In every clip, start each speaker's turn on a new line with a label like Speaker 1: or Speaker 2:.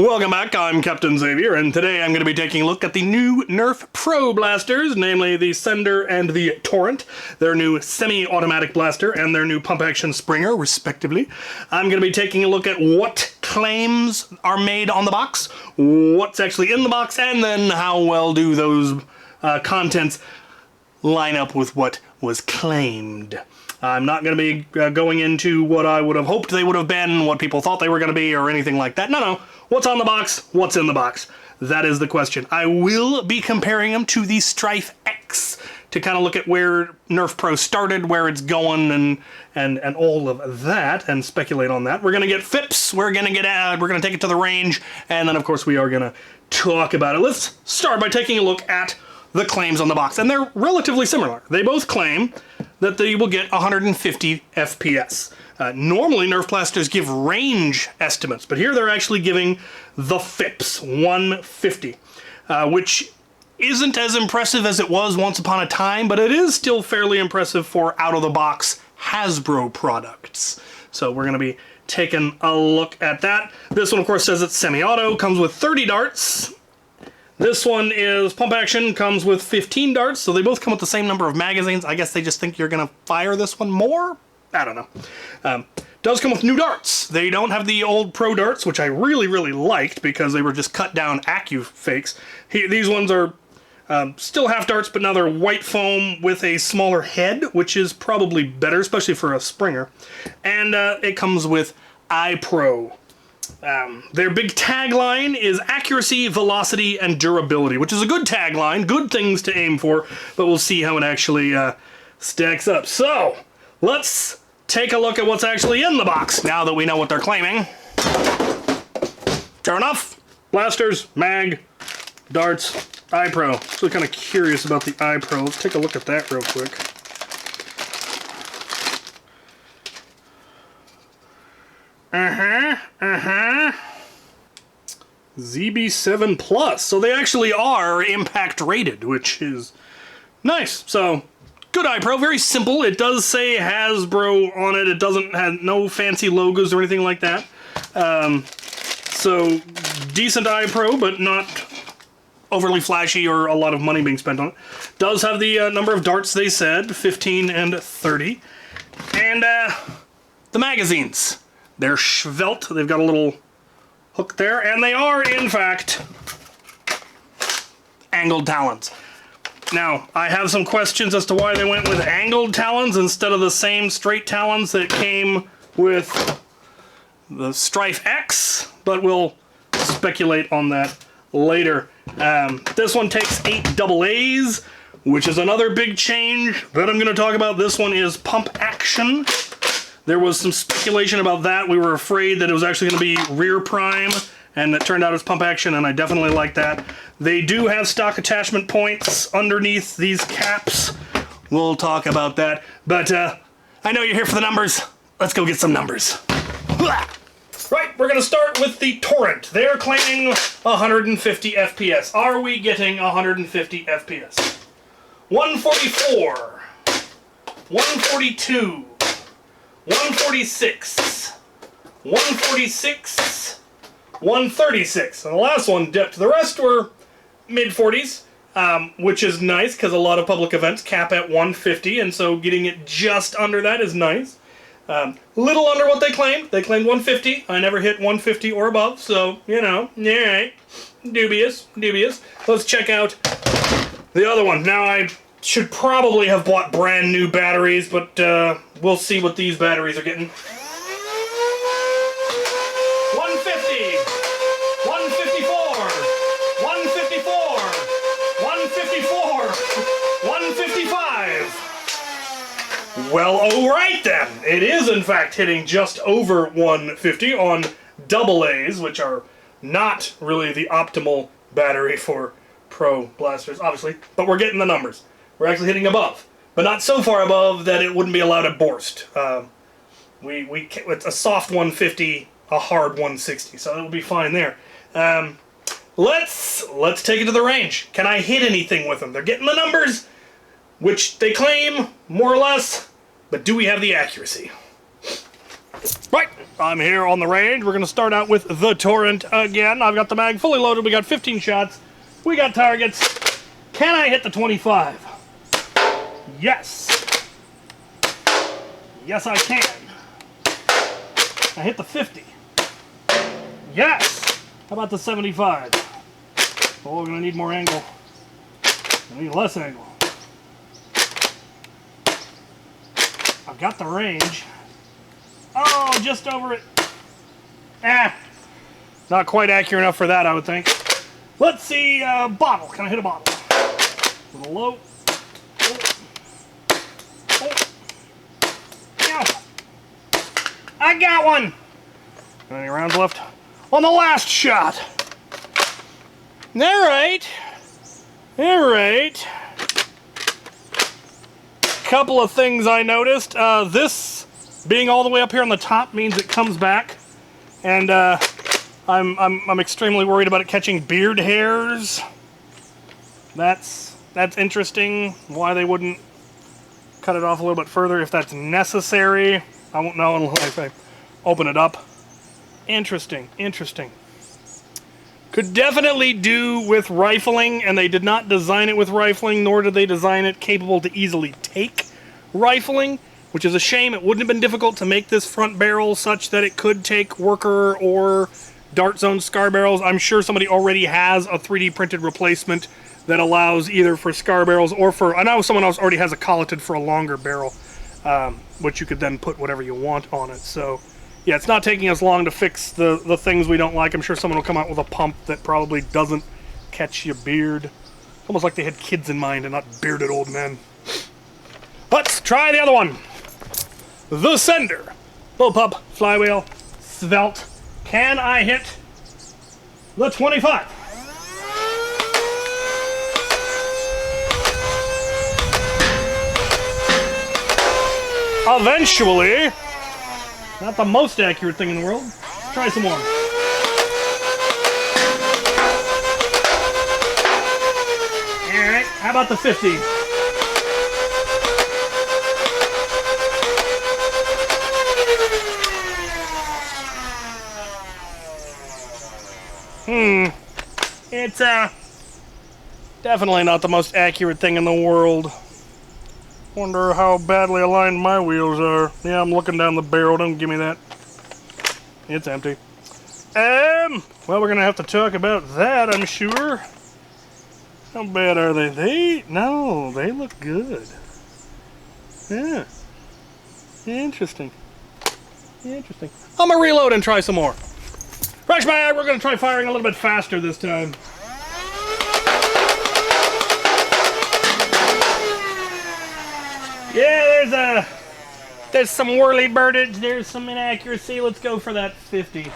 Speaker 1: Welcome back, I'm Captain Xavier, and today I'm going to be taking a look at the new Nerf Pro blasters, namely the Sender and the Torrent, their new semi-automatic blaster and their new pump-action Springer, respectively. I'm going to be taking a look at what claims are made on the box, what's actually in the box, and then how well do those contents line up with what was claimed. I'm not going to be going into what I would have hoped they would have been, what people thought they were going to be, or anything like that. No. What's on the box? What's in the box? That is the question. I will be comparing them to the Strife X to kind of look at where Nerf Pro started, where it's going, and all of that, and speculate on that. We're going to get FIPS, we're going to take it to the range, and then of course we are going to talk about it. Let's start by taking a look at the claims on the box, and they're relatively similar. They both claim that they will get 150 FPS. Normally, Nerf blasters give range estimates, but here they're actually giving the FIPS, 150, which isn't as impressive as it was once upon a time, but it is still fairly impressive for out-of-the-box Hasbro products. So we're going to be taking a look at that. This one, of course, says it's semi-auto, comes with 30 darts. This one is pump action, comes with 15 darts, so they both come with the same number of magazines. I guess they just think you're going to fire this one more? I don't know. Does come with new darts. They don't have the old Pro darts, which I really, really liked because they were just cut down Accu fakes. These ones are still half darts, but now they're white foam with a smaller head, which is probably better, especially for a Springer. And it comes with iPro. Their big tagline is accuracy, velocity, and durability, which is a good tagline, good things to aim for, but we'll see how it actually stacks up. So, let's take a look at what's actually in the box now that we know what they're claiming. Sure enough, blasters, mag, darts, iPro. Actually kind of curious about the iPro. Let's take a look at that real quick. ZB7 Plus. So they actually are impact rated, which is nice. So, good iPro, very simple. It does say Hasbro on it. It doesn't have no fancy logos or anything like that. So, decent iPro, but not overly flashy or a lot of money being spent on it. Does have the number of darts they said, 15 and 30. And the magazines. They're svelte. They've got a little hook there, and they are, in fact, angled talons. Now, I have some questions as to why they went with angled talons instead of the same straight talons that came with the Strife X, but we'll speculate on that later. This one takes 8 AAs, which is another big change that I'm going to talk about. This one is pump action. There was some speculation about that. We were afraid that it was actually going to be rear prime, and it turned out it's pump action, and I definitely like that. They do have stock attachment points underneath these caps. We'll talk about that. But I know you're here for the numbers. Let's go get some numbers. Right, we're going to start with the Torrent. They're claiming 150 FPS. Are we getting 150 FPS? 144, 142, 146, 146, 136. And the last one dipped. The rest were mid-40s, which is nice because a lot of public events cap at 150, and so getting it just under that is nice. Little under what they claimed. They claimed 150. I never hit 150 or above, so, you know, alright. Dubious. Let's check out the other one. Now, I should probably have bought brand new batteries, but we'll see what these batteries are getting. 150, 154, 154, 154, 155. Well, alright then. It is, in fact, hitting just over 150 on AAs, which are not really the optimal battery for Pro blasters, obviously, but we're getting the numbers. We're actually hitting above, but not so far above that it wouldn't be allowed at Borst. It's a soft 150, a hard 160, so it'll be fine there. Let's take it to the range. Can I hit anything with them? They're getting the numbers, which they claim, more or less, but do we have the accuracy? Right, I'm here on the range. We're going to start out with the Torrent again. I've got the mag fully loaded. We got 15 shots. We got targets. Can I hit the 25? Yes. Yes, I can. I hit the 50. Yes. How about the 75? Oh, we're going to need more angle. I need less angle. I've got the range. Oh, just over it. Not quite accurate enough for that, I would think. Let's see, bottle. Can I hit a bottle? A little low. Yeah. I got one. Any rounds left? On the last shot. All right. All right. Couple of things I noticed. This being all the way up here on the top means it comes back, and I'm extremely worried about it catching beard hairs. That's interesting. Why they wouldn't cut it off a little bit further if that's necessary. I won't know unless I open it up. Interesting. Interesting. Could definitely do with rifling, and they did not design it with rifling, nor did they design it capable to easily take rifling, which is a shame. It wouldn't have been difficult to make this front barrel such that it could take worker or dart zone scar barrels. I'm sure somebody already has a 3D printed replacement that allows either for scar barrels or for... I know someone else already has a colleted for a longer barrel, which you could then put whatever you want on it. So, yeah, it's not taking us long to fix the things we don't like. I'm sure someone will come out with a pump that probably doesn't catch your beard. Almost like they had kids in mind and not bearded old men. Let's try the other one. The Sender. Bullpup, flywheel, svelte. Can I hit the 25? Eventually. Not the most accurate thing in the world. Let's try some more. Alright, how about the 50? It's definitely not the most accurate thing in the world. Wonder how badly aligned my wheels are. Yeah, I'm looking down the barrel. Don't give me that. It's empty. Well, we're gonna have to talk about that, I'm sure. How bad are they? No, they look good. Yeah. Interesting. Interesting. I'm gonna reload and try some more. Fresh mag, we're gonna try firing a little bit faster this time. Yeah, there's some whirly birdage, there's some inaccuracy. Let's go for that 50.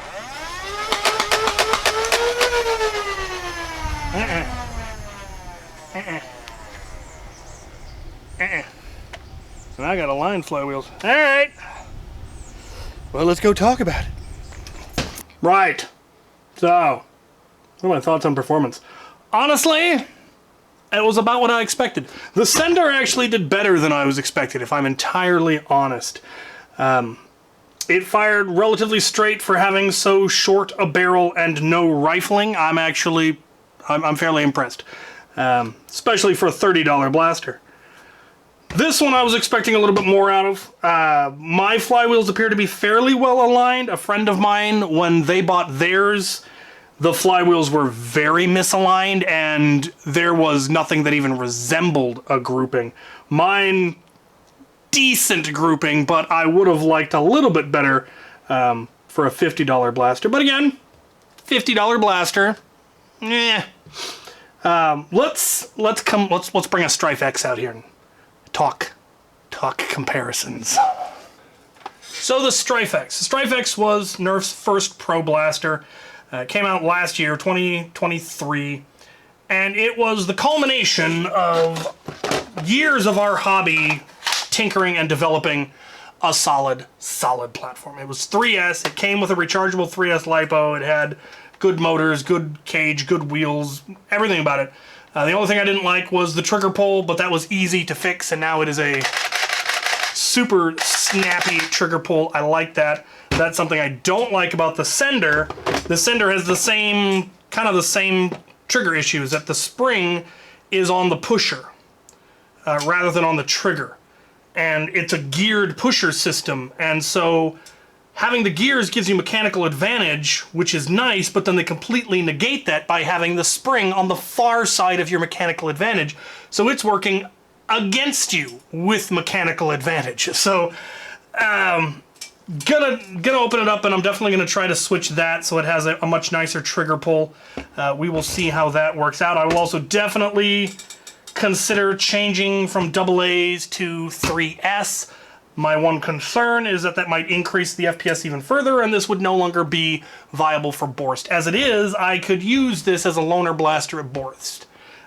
Speaker 1: And I got line flywheels. Alright. Well, let's go talk about it. Right. So, what are my thoughts on performance? Honestly, it was about what I expected. The Sender actually did better than I was expected, if I'm entirely honest. It fired relatively straight for having so short a barrel and no rifling. I'm fairly impressed. Especially for a $30 blaster. This one I was expecting a little bit more out of. My flywheels appear to be fairly well aligned. A friend of mine, when they bought theirs, the flywheels were very misaligned, and there was nothing that even resembled a grouping. Mine, decent grouping, but I would have liked a little bit better for a $50 blaster. But again, $50 blaster, yeah. Let's bring a Strife X out here and talk comparisons. So the Strife X. The Strife X was Nerf's first pro blaster. It came out last year, 2023, and it was the culmination of years of our hobby tinkering and developing a solid platform. It was 3S. It came with a rechargeable 3S LiPo. It had good motors, good cage, good wheels, everything about it. The only thing I didn't like was the trigger pull, but that was easy to fix, and now it is a super snappy trigger pull. I like that. That's something I don't like about the sender. The sender has the same, kind of the same trigger issues, that the spring is on the pusher rather than on the trigger. And it's a geared pusher system, and so having the gears gives you mechanical advantage, which is nice, but then they completely negate that by having the spring on the far side of your mechanical advantage. So it's working against you with mechanical advantage. So, gonna open it up, and I'm definitely gonna try to switch that so it has a much nicer trigger pull. We will see how that works out. I will also definitely consider changing from AA's to 3S. My one concern is that that might increase the FPS even further, and this would no longer be viable for Borst. As it is, I could use this as a loner blaster at Borst,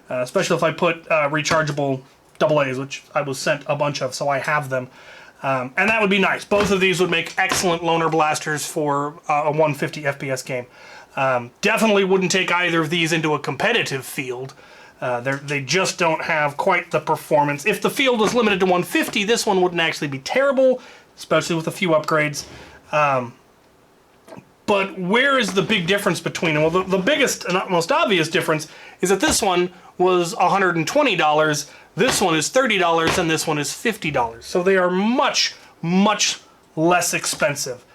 Speaker 1: especially if I put rechargeable AA's, which I was sent a bunch of, so I have them. And that would be nice. Both of these would make excellent loner blasters for a 150 FPS game. Definitely wouldn't take either of these into a competitive field. They just don't have quite the performance. If the field was limited to 150, this one wouldn't actually be terrible, especially with a few upgrades. But where is the big difference between them? Well, the biggest and most obvious difference is that this one was $120, this one is $30, and this one is $50. So they are much, much less expensive.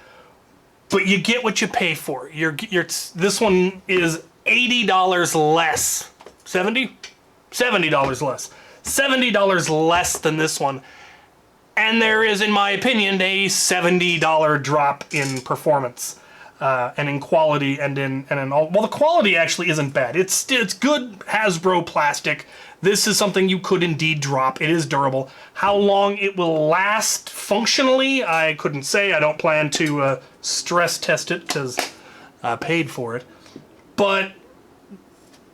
Speaker 1: But you get what you pay for. This one is $80 less. $70 less. $70 less than this one. And there is, in my opinion, a $70 drop in performance. And in quality and in all. Well, the quality actually isn't bad. It's good Hasbro plastic. This is something you could indeed drop. It is durable. How long it will last functionally, I couldn't say. I don't plan to stress test it because I paid for it. But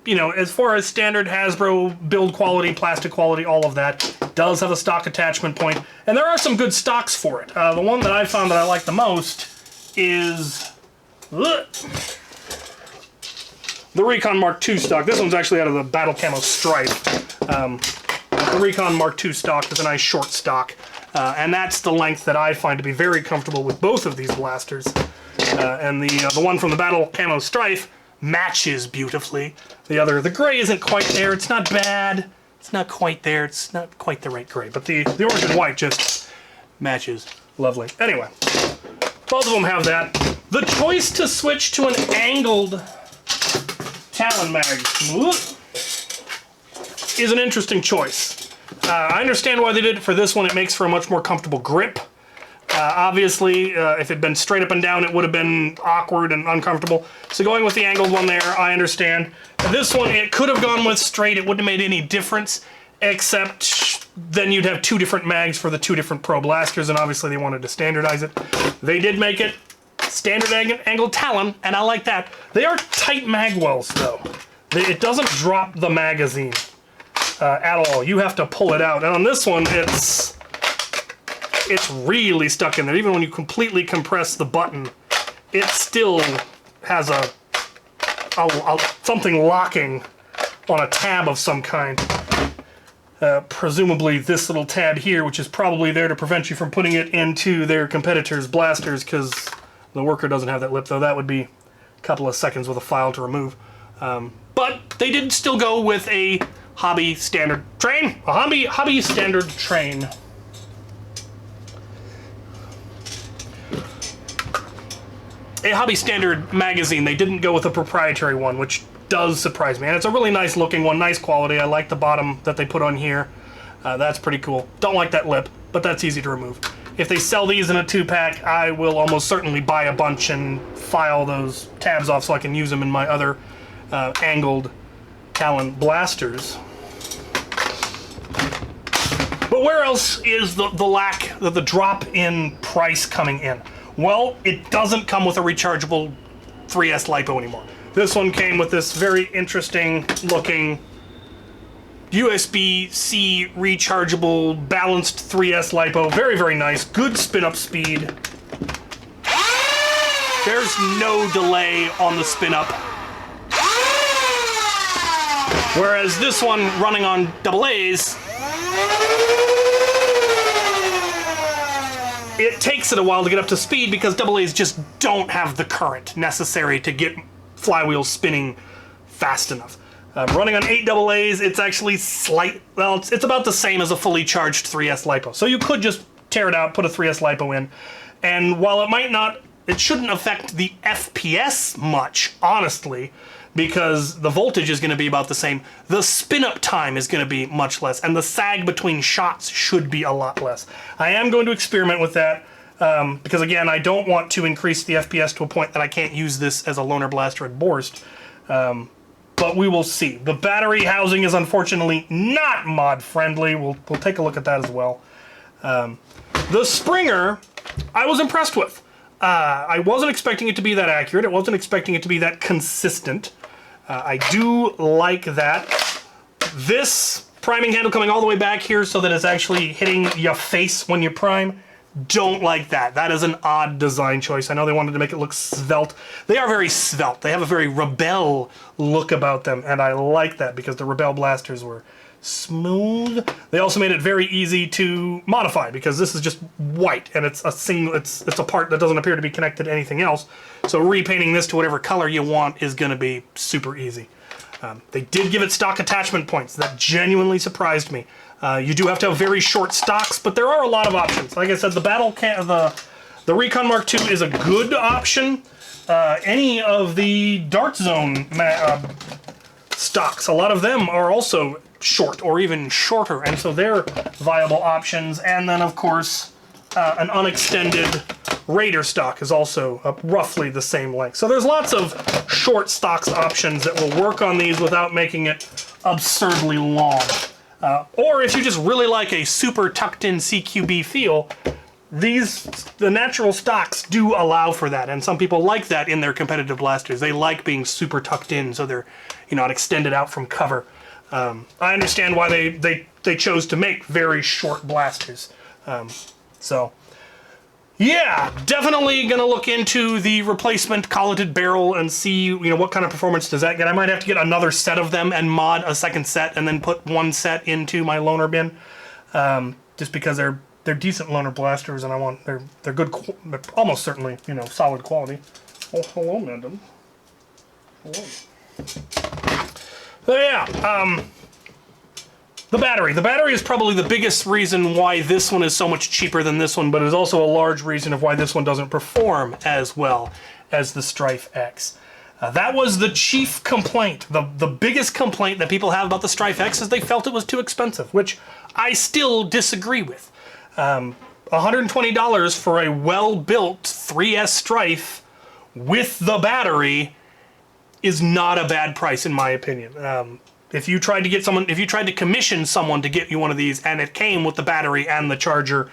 Speaker 1: you know, as far as standard Hasbro build quality, plastic quality, all of that, does have a stock attachment point, and there are some good stocks for it. The one that I found that I like the most is the Recon Mark II stock. This one's actually out of the Battle Camo Strife. The Recon Mark II stock is a nice short stock, and that's the length that I find to be very comfortable with both of these blasters. And the one from the Battle Camo Strife matches beautifully. The gray isn't quite there. It's not bad. It's not quite there. It's not quite the right gray. But the orange and white just matches lovely. Anyway, both of them have that. The choice to switch to an angled Talon mag is an interesting choice. I understand why they did it for this one. It makes for a much more comfortable grip. Obviously, if it had been straight up and down, it would have been awkward and uncomfortable. So going with the angled one there, I understand. This one, it could have gone with straight. It wouldn't have made any difference, except then you'd have two different mags for the two different Pro blasters, and obviously they wanted to standardize it. They did make it standard angled Talon, and I like that. They are tight mag wells, though. It doesn't drop the magazine at all. You have to pull it out. And on this one, it's really stuck in there. Even when you completely compress the button, it still has something locking on a tab of some kind. Presumably this little tab here, which is probably there to prevent you from putting it into their competitors' blasters, because the worker doesn't have that lip, though. That would be a couple of seconds with a file to remove. But they did still go with a hobby standard train. A hobby standard train. A hobby standard magazine. They didn't go with a proprietary one, which does surprise me. And it's a really nice looking one, nice quality. I like the bottom that they put on here. That's pretty cool. Don't like that lip, but that's easy to remove. If they sell these in a 2-pack, I will almost certainly buy a bunch and file those tabs off so I can use them in my other angled Talon blasters. But where else is the drop in price coming in? Well, it doesn't come with a rechargeable 3S LiPo anymore. This one came with this very interesting looking USB-C rechargeable balanced 3S LiPo. Very, very nice. Good spin-up speed. There's no delay on the spin-up. Whereas this one running on AA's it takes it a while to get up to speed because AA's just don't have the current necessary to get flywheels spinning fast enough. Running on 8 AA's, it's actually it's about the same as a fully charged 3S LiPo. So you could just tear it out, put a 3S LiPo in, and while it shouldn't affect the FPS much, honestly, because the voltage is going to be about the same. The spin-up time is going to be much less, and the sag between shots should be a lot less. I am going to experiment with that, because again, I don't want to increase the FPS to a point that I can't use this as a loner blaster at Borst. But we will see. The battery housing is unfortunately not mod-friendly. We'll take a look at that as well. The Springer, I was impressed with. I wasn't expecting it to be that accurate. I wasn't expecting it to be that consistent. I do like that. This priming handle coming all the way back here so that it's actually hitting your face when you prime, don't like that. That is an odd design choice. I know they wanted to make it look svelte. They are very svelte. They have a very Rebel look about them, and I like that because the Rebel blasters were smooth. They also made it very easy to modify because this is just white and it's a part that doesn't appear to be connected to anything else. So repainting this to whatever color you want is going to be super easy. They did give it stock attachment points. That genuinely surprised me. You do have to have very short stocks, but there are a lot of options. Like I said, the Recon Mark II is a good option. Any of the Dart Zone stocks, a lot of them are also short or even shorter, and so they're viable options. And then, of course, an unextended Raider stock is also roughly the same length. So there's lots of short stocks options that will work on these without making it absurdly long. Or if you just really like a super tucked in CQB feel, the natural stocks do allow for that, and some people like that in their competitive blasters. They like being super tucked in so they're not extended out from cover. I understand why they chose to make very short blasters. So yeah, definitely gonna look into the replacement colleted barrel and see what kind of performance does that get. I might have to get another set of them and mod a second set and then put one set into my loner bin, just because they're decent loner blasters and they're good, they're almost certainly solid quality. Oh, hello, madam. Hello. So yeah, the battery. The battery is probably the biggest reason why this one is so much cheaper than this one, but is also a large reason of why this one doesn't perform as well as the Strife X. That was the chief complaint. The biggest complaint that people have about the Strife X is they felt it was too expensive, which I still disagree with. $120 for a well-built 3S Strife with the battery is not a bad price in my opinion. If you tried to commission someone to get you one of these and it came with the battery and the charger,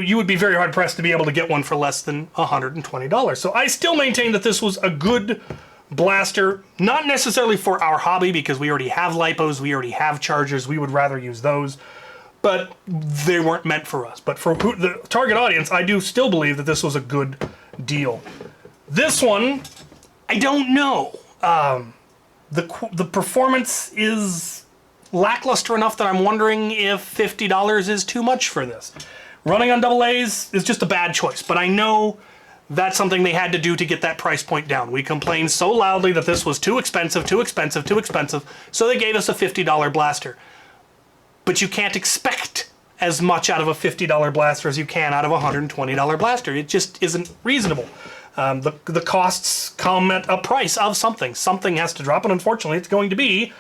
Speaker 1: you would be very hard pressed to be able to get one for less than $120. So I still maintain that this was a good blaster, not necessarily for our hobby because we already have LiPos, we already have chargers, we would rather use those, but they weren't meant for us. But for the target audience, I do still believe that this was a good deal. This one, I don't know. The performance is lackluster enough that I'm wondering if $50 is too much for this. Running on AA's is just a bad choice, but I know that's something they had to do to get that price point down. We complained so loudly that this was too expensive, too expensive, too expensive, so they gave us a $50 blaster. But you can't expect as much out of a $50 blaster as you can out of a $120 blaster. It just isn't reasonable. The costs come at a price of something. Something has to drop, and unfortunately it's going to be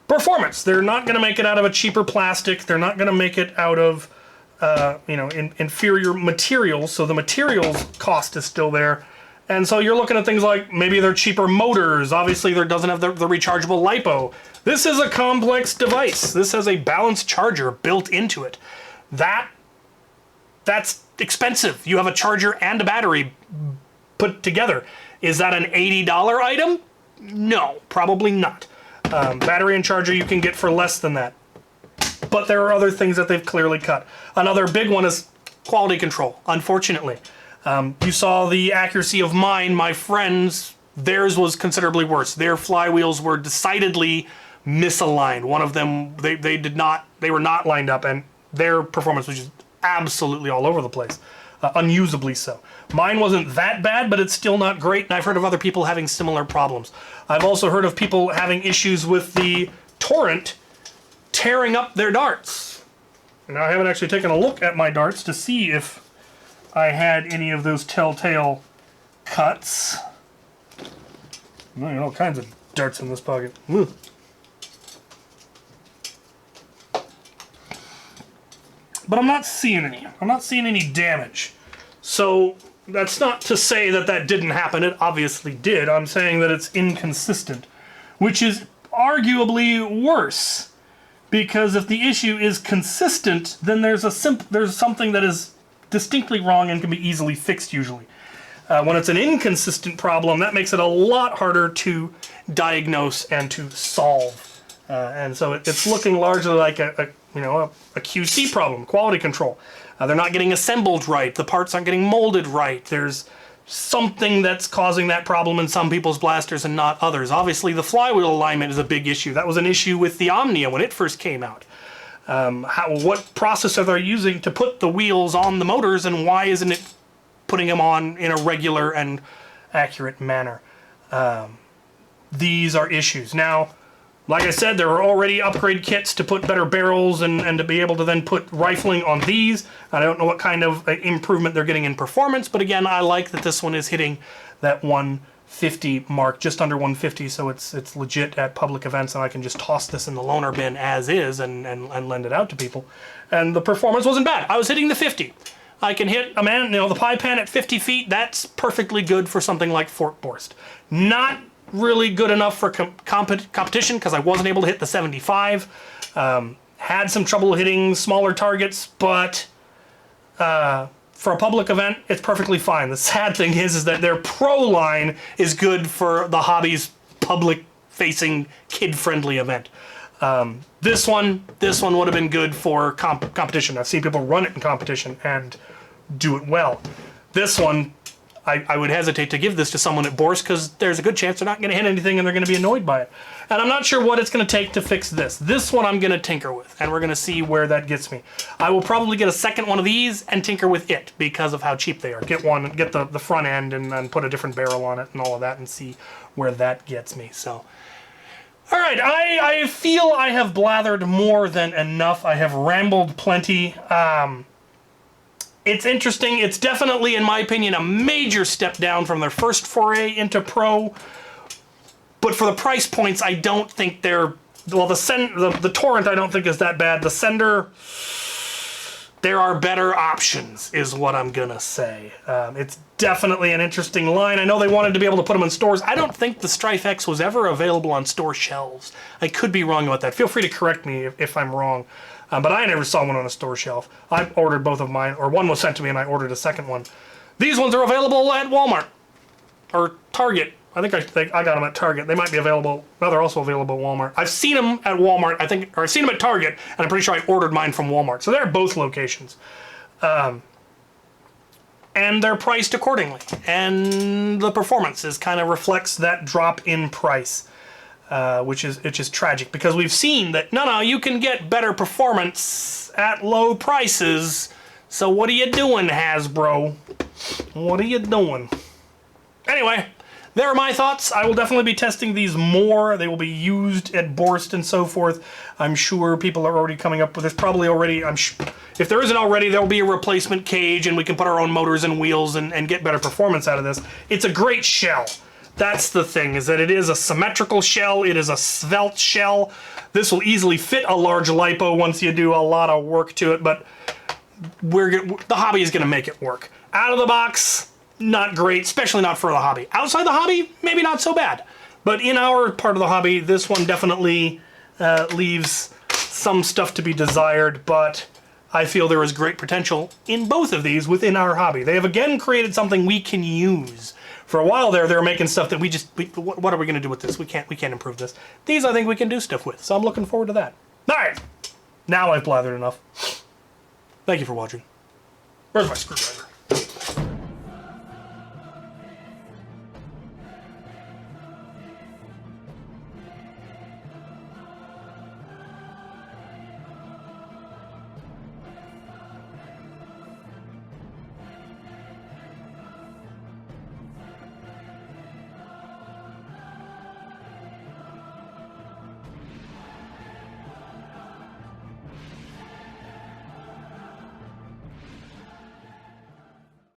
Speaker 1: performance. They're not going to make it out of a cheaper plastic. They're not going to make it out of inferior materials, so the materials cost is still there. And so you're looking at things like maybe they're cheaper motors. Obviously there doesn't have the rechargeable LiPo. This is a complex device. This has a balanced charger built into it. That's expensive. You have a charger and a battery put together. Is that an $80 item? No, probably not. Battery and charger you can get for less than that. But there are other things that they've clearly cut. Another big one is quality control, unfortunately. You saw the accuracy of mine. My friends, theirs was considerably worse. Their flywheels were decidedly misaligned. One of them, they were not lined up, and their performance was just absolutely all over the place. unusably so. Mine wasn't that bad, but it's still not great, and I've heard of other people having similar problems. I've also heard of people having issues with the Torrent tearing up their darts. Now, I haven't actually taken a look at my darts to see if I had any of those telltale cuts. All kinds of darts in this pocket. Ugh. But I'm not seeing any. I'm not seeing any damage. So that's not to say that that didn't happen. It obviously did. I'm saying that it's inconsistent, which is arguably worse. Because if the issue is consistent, then there's something that is distinctly wrong and can be easily fixed usually. When it's an inconsistent problem, that makes it a lot harder to diagnose and to solve. And so it's looking largely like a QC problem, quality control. They're not getting assembled right. The parts aren't getting molded right. There's something that's causing that problem in some people's blasters and not others. Obviously, the flywheel alignment is a big issue. That was an issue with the Omnia when it first came out. What processor they're using to put the wheels on the motors, and why isn't it putting them on in a regular and accurate manner? These are issues. Now, like I said, there are already upgrade kits to put better barrels and to be able to then put rifling on these. I don't know what kind of improvement they're getting in performance, but again, I like that this one is hitting that 150 mark, just under 150, so it's legit at public events, and I can just toss this in the loaner bin as is and lend it out to people. And the performance wasn't bad. I was hitting the 50. I can hit the pie pan at 50 feet. That's perfectly good for something like Fort Borst. Not really good enough for competition because I wasn't able to hit the 75. Had some trouble hitting smaller targets, but for a public event, it's perfectly fine. The sad thing is that their pro line is good for the hobby's public-facing, kid-friendly event. This one would have been good for competition. I've seen people run it in competition and do it well. This one, I would hesitate to give this to someone at Borst because there's a good chance they're not going to hit anything and they're going to be annoyed by it. And I'm not sure what it's going to take to fix this. This one I'm going to tinker with, and we're going to see where that gets me. I will probably get a second one of these and tinker with it because of how cheap they are. Get the front end and put a different barrel on it and all of that and see where that gets me. So, all right, I feel I have blathered more than enough. I have rambled plenty. It's interesting. It's definitely, in my opinion, a major step down from their first foray into Pro. But for the price points, I don't think they're... Well, the Torrent I don't think is that bad. The Sender, there are better options, is what I'm going to say. It's definitely an interesting line. I know they wanted to be able to put them in stores. I don't think the Strife X was ever available on store shelves. I could be wrong about that. Feel free to correct me if I'm wrong. But I never saw one on a store shelf. I ordered both of mine, or one was sent to me and I ordered a second one. These ones are available at Walmart or Target. I think I got them at Target. They might be available. No, they're also available at Walmart. I've seen them at Walmart, or I've seen them at Target, and I'm pretty sure I ordered mine from Walmart. So they're both locations. And they're priced accordingly. And the performance kind of reflects that drop in price. Which is tragic, because we've seen that, no, you can get better performance at low prices, so what are you doing, Hasbro? What are you doing? Anyway, there are my thoughts. I will definitely be testing these more. They will be used at Borst and so forth. I'm sure people are already coming up with this. Probably already, if there isn't already, there will be a replacement cage, and we can put our own motors and wheels and get better performance out of this. It's a great shell. That's the thing, is that it is a symmetrical shell, it is a svelte shell. This will easily fit a large lipo once you do a lot of work to it, but the hobby is going to make it work. Out of the box, not great, especially not for the hobby. Outside the hobby, maybe not so bad. But in our part of the hobby, this one definitely leaves some stuff to be desired, but I feel there is great potential in both of these within our hobby. They have again created something we can use. For a while there, they were making stuff that what are we going to do with this? We can't improve this. These I think we can do stuff with, so I'm looking forward to that. All right, now I've blathered enough. Thank you for watching. Where's my screwdriver?